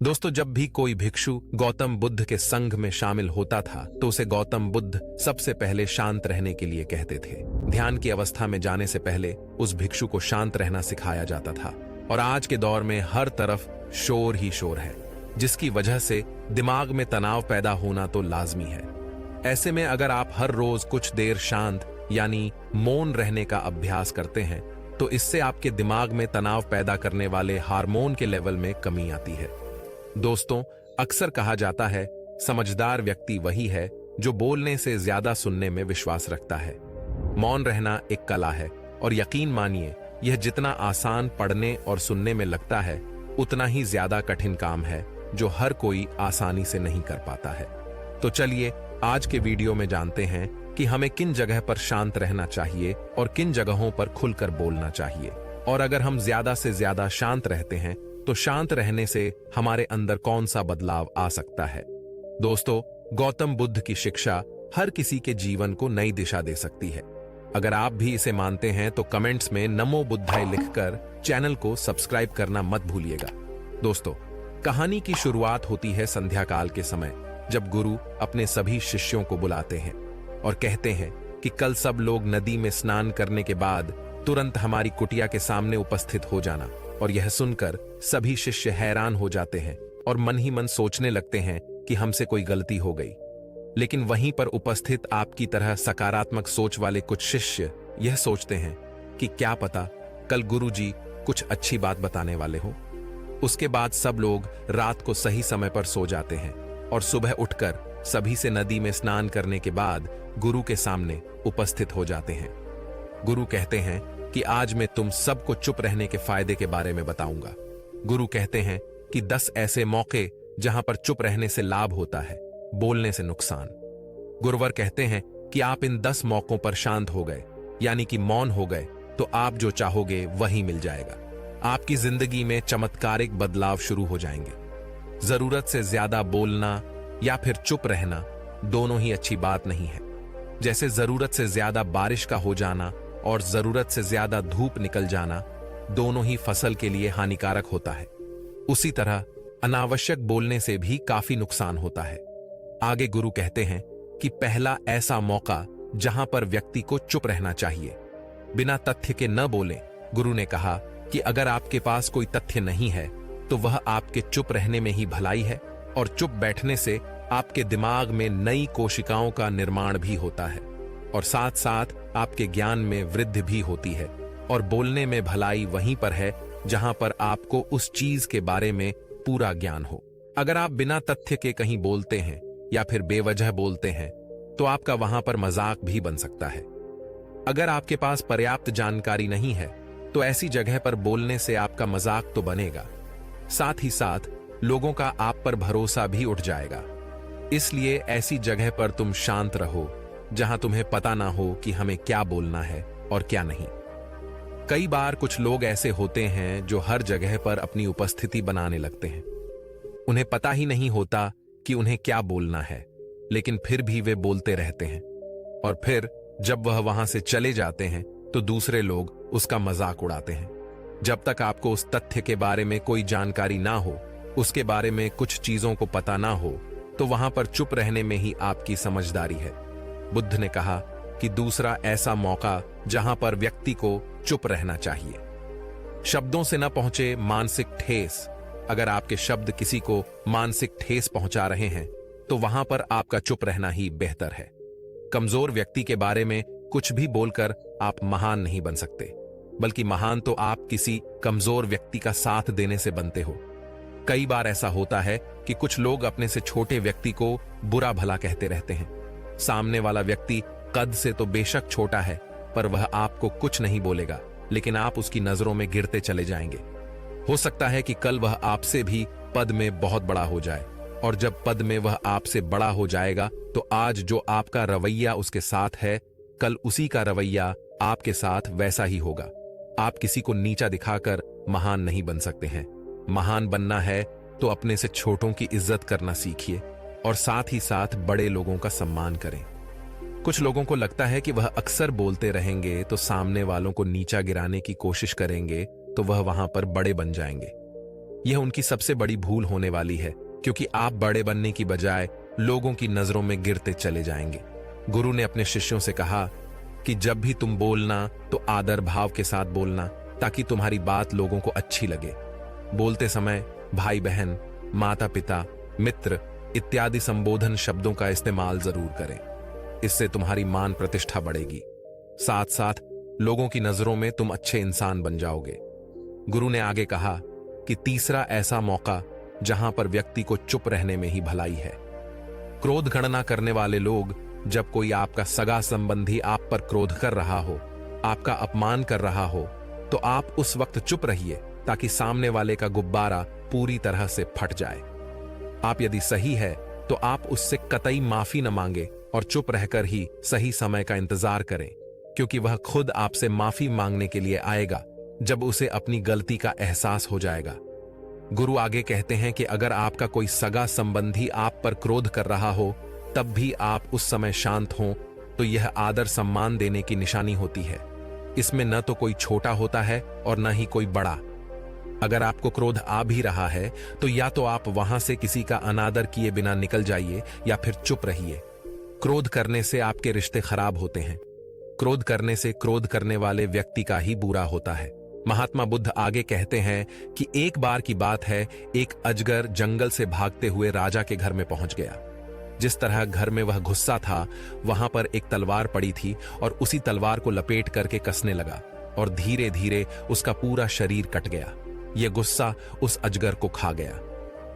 दोस्तों, जब भी कोई भिक्षु गौतम बुद्ध के संघ में शामिल होता था तो उसे गौतम बुद्ध सबसे पहले शांत रहने के लिए कहते थे। ध्यान की अवस्था में जाने से पहले उस भिक्षु को शांत रहना सिखाया जाता था। और आज के दौर में हर तरफ शोर ही शोर है, जिसकी वजह से दिमाग में तनाव पैदा होना तो लाजमी है। ऐसे में अगर आप हर रोज कुछ देर शांत यानी मौन रहने का अभ्यास करते हैं तो इससे आपके दिमाग में तनाव पैदा करने वाले हार्मोन के लेवल में कमी आती है। दोस्तों, अक्सर कहा जाता है समझदार व्यक्ति वही है जो बोलने से ज्यादा सुनने में विश्वास रखता है। मौन रहना एक कला है और यकीन मानिए यह जितना आसान पढ़ने और सुनने में लगता है उतना ही ज्यादा कठिन काम है जो हर कोई आसानी से नहीं कर पाता है। तो चलिए आज के वीडियो में जानते हैं कि हमें किन जगह पर शांत रहना चाहिए और किन जगहों पर खुलकर बोलना चाहिए। और अगर हम ज्यादा से ज्यादा शांत रहते हैं तो शांत रहने से हमारे अंदर कौन सा बदलाव आ सकता है। दोस्तों, गौतम बुद्ध की शिक्षा हर किसी के जीवन को नई दिशा दे सकती है। अगर आप भी इसे मानते हैं तो कमेंट्स में नमो बुद्धाय लिखकर चैनल को सब्सक्राइब करना मत भूलिएगा। दोस्तों, कहानी की शुरुआत होती है संध्या काल के समय, जब गुरु अपने सभी शिष्यों को बुलाते हैं और कहते हैं कि कल सब लोग नदी में स्नान करने के बाद तुरंत हमारी कुटिया के सामने उपस्थित हो जाना। और यह सुनकर सभी शिष्य हैरान हो जाते हैं और मन ही मन सोचने लगते हैं कि हमसे कोई गलती हो गई। लेकिन वहीं पर उपस्थित आपकी तरह सकारात्मक सोच वाले कुछ शिष्य यह सोचते हैं कि क्या पता कल गुरुजी कुछ अच्छी बात बताने वाले हो। उसके बाद सब लोग रात को सही समय पर सो जाते हैं और सुबह उठकर सभी से नदी में स्नान करने के बाद गुरु के सामने उपस्थित हो जाते हैं। गुरु कहते हैं कि आज मैं तुम सबको चुप रहने के फायदे के बारे में बताऊंगा। गुरु कहते हैं कि 10 ऐसे मौके जहां पर चुप रहने से लाभ होता है, बोलने से नुकसान। गुरुवर कहते हैं कि आप इन 10 मौकों पर शांत हो गए यानी कि मौन हो गए तो आप जो चाहोगे वही मिल जाएगा। आपकी जिंदगी में चमत्कारिक बदलाव शुरू हो जाएंगे। जरूरत से ज्यादा बोलना या फिर चुप रहना दोनों ही अच्छी बात नहीं है। जैसे जरूरत से ज्यादा बारिश का हो जाना और जरूरत से ज्यादा धूप निकल जाना दोनों ही फसल के लिए हानिकारक होता है, उसी तरह अनावश्यक बोलने से भी काफी नुकसान होता है। आगे गुरु कहते हैं कि पहला ऐसा मौका जहां पर व्यक्ति को चुप रहना चाहिए, बिना तथ्य के न बोलें। गुरु ने कहा कि अगर आपके पास कोई तथ्य नहीं है तो वह आपके चुप रहने में ही भलाई है और चुप बैठने से आपके दिमाग में नई कोशिकाओं का निर्माण भी होता है और साथ साथ आपके ज्ञान में वृद्धि भी होती है। और बोलने में भलाई वहीं पर है जहां पर आपको उस चीज के बारे में पूरा ज्ञान हो। अगर आप बिना तथ्य के कहीं बोलते हैं या फिर बेवजह बोलते हैं तो आपका वहां पर मजाक भी बन सकता है। अगर आपके पास पर्याप्त जानकारी नहीं है तो ऐसी जगह पर बोलने से आपका मजाक तो बनेगा, साथ ही साथ लोगों का आप पर भरोसा भी उठ जाएगा। इसलिए ऐसी जगह पर तुम शांत रहो जहां तुम्हें पता ना हो कि हमें क्या बोलना है और क्या नहीं। कई बार कुछ लोग ऐसे होते हैं जो हर जगह पर अपनी उपस्थिति बनाने लगते हैं। उन्हें पता ही नहीं होता कि उन्हें क्या बोलना है, लेकिन फिर भी वे बोलते रहते हैं। और फिर जब वह वहां से चले जाते हैं तो दूसरे लोग उसका मजाक उड़ाते हैं। जब तक आपको उस तथ्य के बारे में कोई जानकारी ना हो, उसके बारे में कुछ चीजों को पता ना हो, तो वहां पर चुप रहने में ही आपकी समझदारी है। बुद्ध ने कहा कि दूसरा ऐसा मौका जहां पर व्यक्ति को चुप रहना चाहिए। शब्दों से न पहुंचे मानसिक ठेस। अगर आपके शब्द किसी को मानसिक ठेस पहुंचा रहे हैं तो वहां पर आपका चुप रहना ही बेहतर है। कमजोर व्यक्ति के बारे में कुछ भी बोलकर आप महान नहीं बन सकते, बल्कि महान तो आप किसी कमजोर व्यक्ति का साथ देने से बनते हो। कई बार ऐसा होता है कि कुछ लोग अपने से छोटे व्यक्ति को बुरा भला कहते रहते हैं। सामने वाला व्यक्ति कद से तो बेशक छोटा है, पर वह आपको कुछ नहीं बोलेगा, लेकिन आप उसकी नजरों में गिरते चले जाएंगे। हो सकता है कि कल वह आपसे भी पद में बहुत बड़ा हो जाए, और जब पद में वह आपसे बड़ा हो जाएगा तो आज जो आपका रवैया उसके साथ है, कल उसी का रवैया आपके साथ वैसा ही होगा। आप किसी को नीचा दिखाकर महान नहीं बन सकते हैं। महान बनना है तो अपने से छोटों की इज्जत करना सीखिए और साथ ही साथ बड़े लोगों का सम्मान करें। कुछ लोगों को लगता है कि वह अक्सर बोलते रहेंगे तो सामने वालों को नीचा गिराने की कोशिश करेंगे तो वह वहां पर बड़े बन जाएंगे। यह उनकी सबसे बड़ी भूल होने वाली है, क्योंकि आप बड़े बनने की बजाय लोगों की नजरों में गिरते चले जाएंगे। गुरु ने अपने शिष्यों से कहा कि जब भी तुम बोलना तो आदर भाव के साथ बोलना, ताकि तुम्हारी बात लोगों को अच्छी लगे। बोलते समय भाई बहन, माता पिता, मित्र इत्यादि संबोधन शब्दों का इस्तेमाल जरूर करें। इससे तुम्हारी मान प्रतिष्ठा बढ़ेगी, साथ साथ लोगों की नजरों में तुम अच्छे इंसान बन जाओगे। गुरु ने आगे कहा कि तीसरा ऐसा मौका जहां पर व्यक्ति को चुप रहने में ही भलाई है। क्रोध गणना करने वाले लोग, जब कोई आपका सगा संबंधी आप पर क्रोध कर रहा हो, आपका अपमान कर रहा हो, तो आप उस वक्त चुप रहिए, ताकि सामने वाले का गुब्बारा पूरी तरह से फट जाए। आप यदि सही है तो आप उससे कतई माफी न मांगे और चुप रहकर ही सही समय का इंतजार करें, क्योंकि वह खुद आपसे माफी मांगने के लिए आएगा जब उसे अपनी गलती का एहसास हो जाएगा। गुरु आगे कहते हैं कि अगर आपका कोई सगा संबंधी आप पर क्रोध कर रहा हो, तब भी आप उस समय शांत हों, तो यह आदर सम्मान देने की निशानी होती है। इसमें न तो कोई छोटा होता है और न ही कोई बड़ा। अगर आपको क्रोध आ भी रहा है तो या तो आप वहां से किसी का अनादर किए बिना निकल जाइए या फिर चुप रहिए। क्रोध करने से आपके रिश्ते खराब होते हैं। क्रोध करने से क्रोध करने वाले व्यक्ति का ही बुरा होता है। महात्मा बुद्ध आगे कहते हैं कि एक बार की बात है, एक अजगर जंगल से भागते हुए राजा के घर में पहुंच गया। जिस तरह घर में वह घुसा था, वहां पर एक तलवार पड़ी थी और उसी तलवार को लपेट करके कसने लगा और धीरे धीरे उसका पूरा शरीर कट गया। यह गुस्सा उस अजगर को खा गया।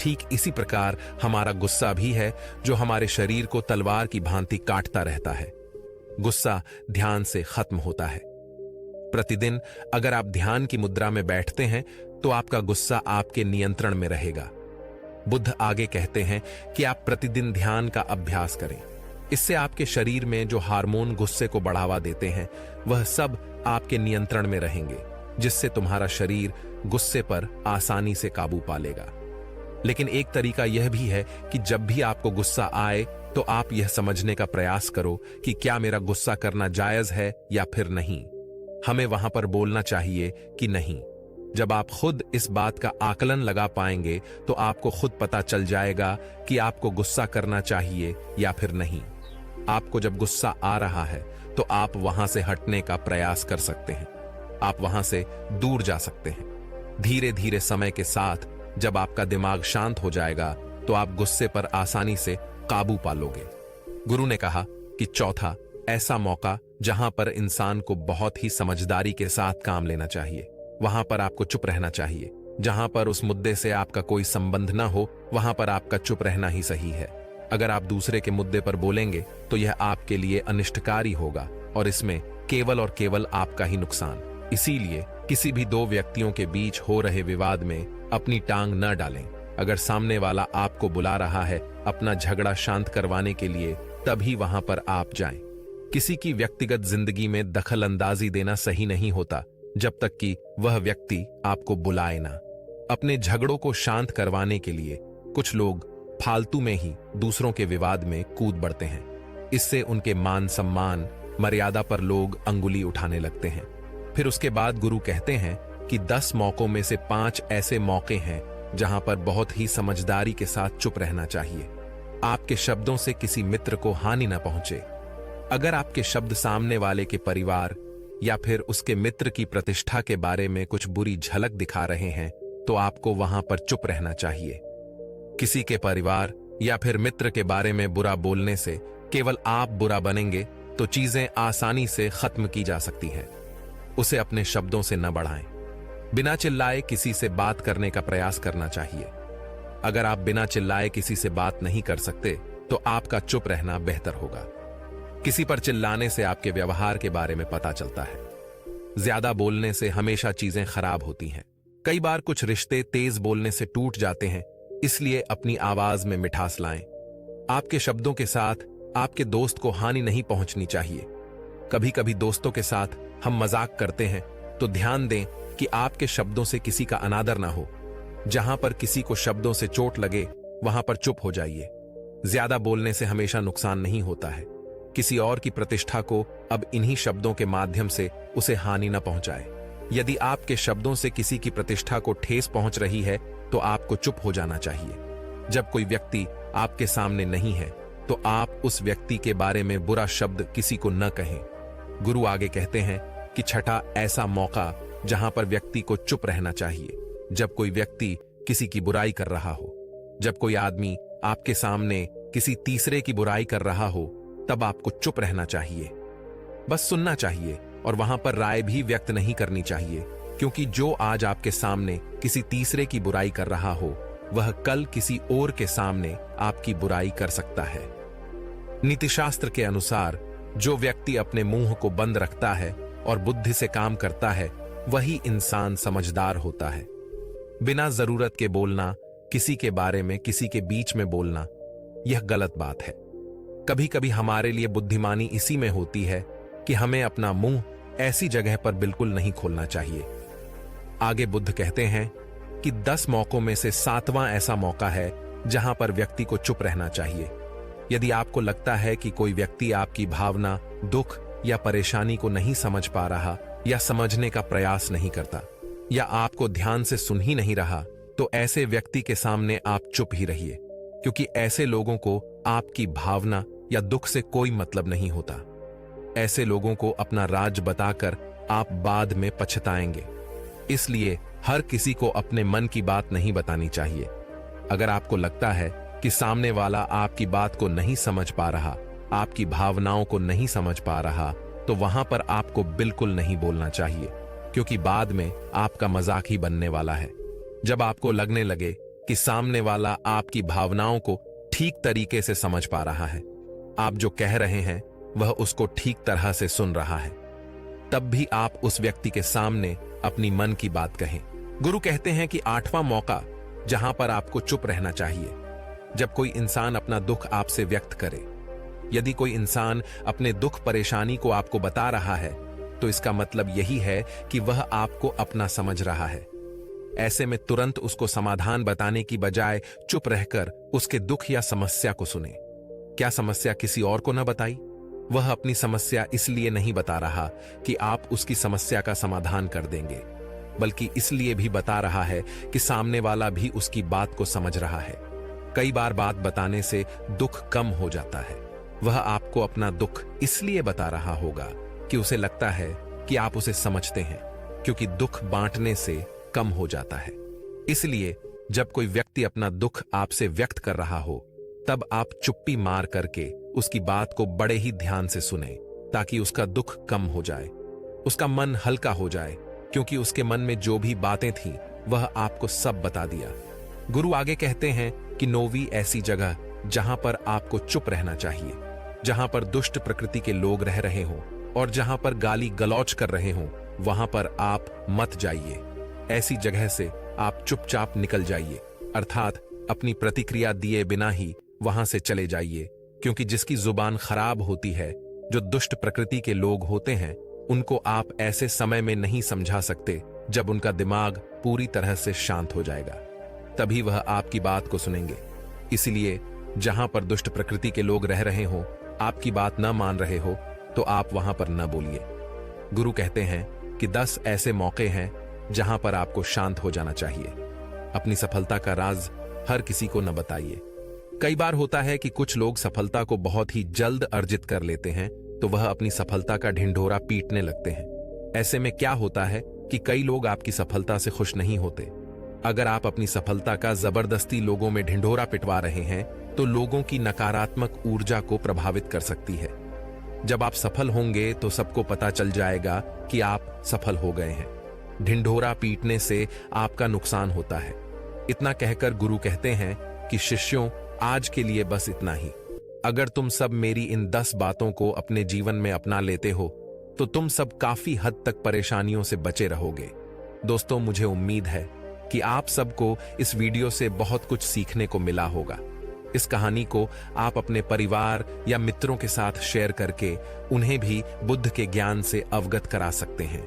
ठीक इसी प्रकार हमारा गुस्सा भी है, जो हमारे शरीर को तलवार की भांति काटता रहता है। गुस्सा ध्यान से खत्म होता है। प्रतिदिन अगर आप ध्यान की मुद्रा में बैठते हैं तो आपका गुस्सा आपके नियंत्रण में रहेगा। बुद्ध आगे कहते हैं कि आप प्रतिदिन ध्यान का अभ्यास करें। इससे आपके शरीर में जो हार्मोन गुस्से को बढ़ावा देते हैं, वह सब आपके नियंत्रण में रहेंगे, जिससे तुम्हारा शरीर गुस्से पर आसानी से काबू पा लेगा। लेकिन एक तरीका यह भी है कि जब भी आपको गुस्सा आए तो आप यह समझने का प्रयास करो कि क्या मेरा गुस्सा करना जायज है या फिर नहीं। हमें वहां पर बोलना चाहिए कि नहीं। जब आप खुद इस बात का आकलन लगा पाएंगे तो आपको खुद पता चल जाएगा कि आपको गुस्सा करना चाहिए या फिर नहीं। आपको जब गुस्सा आ रहा है तो आप वहां से हटने का प्रयास कर सकते हैं। आप वहां से दूर जा सकते हैं। धीरे धीरे समय के साथ जब आपका दिमाग शांत हो जाएगा तो आप गुस्से पर आसानी से काबू पा लोगे। गुरु ने कहा कि चौथा ऐसा मौका जहां पर इंसान को बहुत ही समझदारी के साथ काम लेना चाहिए, वहां पर आपको चुप रहना चाहिए। जहां पर उस मुद्दे से आपका कोई संबंध ना हो, वहां पर आपका चुप रहना ही सही है। अगर आप दूसरे के मुद्दे पर बोलेंगे तो यह आपके लिए अनिष्टकारी होगा और इसमें केवल और केवल आपका ही नुकसान। इसीलिए किसी भी दो व्यक्तियों के बीच हो रहे विवाद में अपनी टांग न डालें। अगर सामने वाला आपको बुला रहा है अपना झगड़ा शांत करवाने के लिए, तभी वहां पर आप जाएं। किसी की व्यक्तिगत जिंदगी में दखल अंदाजी देना सही नहीं होता जब तक कि वह व्यक्ति आपको बुलाए ना। अपने झगड़ों को शांत करवाने के लिए कुछ लोग फालतू में ही दूसरों के विवाद में कूद बढ़ते हैं। इससे उनके मान सम्मान, मर्यादा पर लोग अंगुली उठाने लगते हैं। फिर उसके बाद गुरु कहते हैं कि 10 मौकों में से 5 ऐसे मौके हैं जहां पर बहुत ही समझदारी के साथ चुप रहना चाहिए। आपके शब्दों से किसी मित्र को हानि न पहुंचे। अगर आपके शब्द सामने वाले के परिवार या फिर उसके मित्र की प्रतिष्ठा के बारे में कुछ बुरी झलक दिखा रहे हैं, तो आपको वहां पर चुप रहना चाहिए। किसी के परिवार या फिर मित्र के बारे में बुरा बोलने से केवल आप बुरा बनेंगे तो चीजें आसानी से खत्म की जा सकती हैं। उसे अपने शब्दों से न बढ़ाएं। बिना चिल्लाए किसी से बात करने का प्रयास करना चाहिए। अगर आप बिना चिल्लाए किसी से बात नहीं कर सकते तो आपका चुप रहना बेहतर होगा। किसी पर चिल्लाने से आपके व्यवहार के बारे में पता चलता है। ज्यादा बोलने से हमेशा चीजें खराब होती हैं। कई बार कुछ रिश्ते तेज बोलने से टूट जाते हैं, इसलिए अपनी आवाज में मिठास लाएं। आपके शब्दों के साथ आपके दोस्त को हानि नहीं पहुंचनी चाहिए। कभी कभी दोस्तों के साथ हम मजाक करते हैं, तो ध्यान दें कि आपके शब्दों से किसी का अनादर ना हो। जहां पर किसी को शब्दों से चोट लगे वहां पर चुप हो जाइए। ज्यादा बोलने से हमेशा नुकसान नहीं होता है। किसी और की प्रतिष्ठा को अब इन्हीं शब्दों के माध्यम से उसे हानि न पहुंचाए। यदि आपके शब्दों से किसी की प्रतिष्ठा को ठेस पहुंच रही है तो आपको चुप हो जाना चाहिए। जब कोई व्यक्ति आपके सामने नहीं है तो आप उस व्यक्ति के बारे में बुरा शब्द किसी को न कहें। गुरु आगे कहते हैं कि छठा ऐसा मौका जहां पर व्यक्ति को चुप रहना चाहिए, जब कोई व्यक्ति किसी की बुराई कर रहा हो। जब कोई आदमी आपके सामने किसी तीसरे की बुराई कर रहा हो तब आपको चुप रहना चाहिए, बस सुनना चाहिए और वहां पर राय भी व्यक्त नहीं करनी चाहिए, क्योंकि जो आज आपके सामने किसी तीसरे की बुराई कर रहा हो वह कल किसी और के सामने आपकी बुराई कर सकता है। नीतिशास्त्र के अनुसार जो व्यक्ति अपने मुंह को बंद रखता है और बुद्धि से काम करता है वही इंसान समझदार होता है। बिना जरूरत के बोलना, किसी के बारे में किसी के बीच में बोलना, यह गलत बात है। कभी कभी हमारे लिए बुद्धिमानी इसी में होती है कि हमें अपना मुंह ऐसी जगह पर बिल्कुल नहीं खोलना चाहिए। आगे बुद्ध कहते हैं कि 10 मौकों में से 7वां ऐसा मौका है जहां पर व्यक्ति को चुप रहना चाहिए। यदि आपको लगता है कि कोई व्यक्ति आपकी भावना, दुख या परेशानी को नहीं समझ पा रहा या समझने का प्रयास नहीं करता या आपको ध्यान से सुन ही नहीं रहा, तो ऐसे व्यक्ति के सामने आप चुप ही रहिए, क्योंकि ऐसे लोगों को आपकी भावना या दुख से कोई मतलब नहीं होता। ऐसे लोगों को अपना राज बताकर आप बाद में पछताएंगे। इसलिए हर किसी को अपने मन की बात नहीं बतानी चाहिए। अगर आपको लगता है कि सामने वाला आपकी बात को नहीं समझ पा रहा, आपकी भावनाओं को नहीं समझ पा रहा, तो वहां पर आपको बिल्कुल नहीं बोलना चाहिए, क्योंकि बाद में आपका मजाक ही बनने वाला है। जब आपको लगने लगे कि सामने वाला आपकी भावनाओं को ठीक तरीके से समझ पा रहा है, आप जो कह रहे हैं वह उसको ठीक तरह से सुन रहा है, तब भी आप उस व्यक्ति के सामने अपनी मन की बात कहें। गुरु कहते हैं कि 8वां मौका जहां पर आपको चुप रहना चाहिए, जब कोई इंसान अपना दुख आपसे व्यक्त करे। यदि कोई इंसान अपने दुख परेशानी को आपको बता रहा है तो इसका मतलब यही है कि वह आपको अपना समझ रहा है। ऐसे में तुरंत उसको समाधान बताने की बजाय चुप रहकर उसके दुख या समस्या को सुने। क्या समस्या किसी और को न बताई? वह अपनी समस्या इसलिए नहीं बता रहा कि आप उसकी समस्या का समाधान कर देंगे, बल्कि इसलिए भी बता रहा है कि सामने वाला भी उसकी बात को समझ रहा है। कई बार बात बताने से दुख कम हो जाता है। वह आपको अपना दुख इसलिए बता रहा होगा कि उसे लगता है कि आप उसे समझते हैं, क्योंकि दुख बांटने से कम हो जाता है। इसलिए जब कोई व्यक्ति अपना दुख आपसे व्यक्त कर रहा हो तब आप चुप्पी मार करके उसकी बात को बड़े ही ध्यान से सुने, ताकि उसका दुख कम हो जाए, उसका मन हल्का हो जाए, क्योंकि उसके मन में जो भी बातें थीं वह आपको सब बता दिया। गुरु आगे कहते हैं कि 9वीं ऐसी जगह जहां पर आपको चुप रहना चाहिए, जहां पर दुष्ट प्रकृति के लोग रह रहे हों और जहां पर गाली गलौज कर रहे हों, वहां पर आप मत जाइए। ऐसी जगह से आप चुपचाप निकल जाइए, अर्थात अपनी प्रतिक्रिया दिए बिना ही वहां से चले जाइए, क्योंकि जिसकी जुबान खराब होती है, जो दुष्ट प्रकृति के लोग होते हैं, उनको आप ऐसे समय में नहीं समझा सकते जब उनका दिमाग पूरी तरह से शांत हो जाएगा, तभी वह आपकी बात को सुनेंगे। इसलिए जहां पर दुष्ट प्रकृति के लोग रह रहे हों, आपकी बात न मान रहे हो, तो आप वहां पर न बोलिए। गुरु कहते हैं कि 10 ऐसे मौके हैं जहां पर आपको शांत हो जाना चाहिए। अपनी सफलता का राज हर किसी को न बताइए। कई बार होता है कि कुछ लोग सफलता को बहुत ही जल्द अर्जित कर लेते हैं, तो वह अपनी सफलता का ढिंढोरा पीटने लगते हैं। ऐसे में क्या होता है कि कई लोग आपकी सफलता से खुश नहीं होते। अगर आप अपनी सफलता का जबरदस्ती लोगों में ढिंढोरा पिटवा रहे हैं तो लोगों की नकारात्मक ऊर्जा को प्रभावित कर सकती है। जब आप सफल होंगे तो सबको पता चल जाएगा कि आप सफल हो गए हैं। ढिंढोरा पीटने से आपका नुकसान होता है। इतना कहकर गुरु कहते हैं कि शिष्यों, आज के लिए बस इतना ही। अगर तुम सब मेरी इन 10 बातों को अपने जीवन में अपना लेते हो तो तुम सब काफी हद तक परेशानियों से बचे रहोगे। दोस्तों, मुझे उम्मीद है कि आप सबको इस वीडियो से बहुत कुछ सीखने को मिला होगा। इस कहानी को आप अपने परिवार या मित्रों के साथ शेयर करके उन्हें भी बुद्ध के ज्ञान से अवगत करा सकते हैं।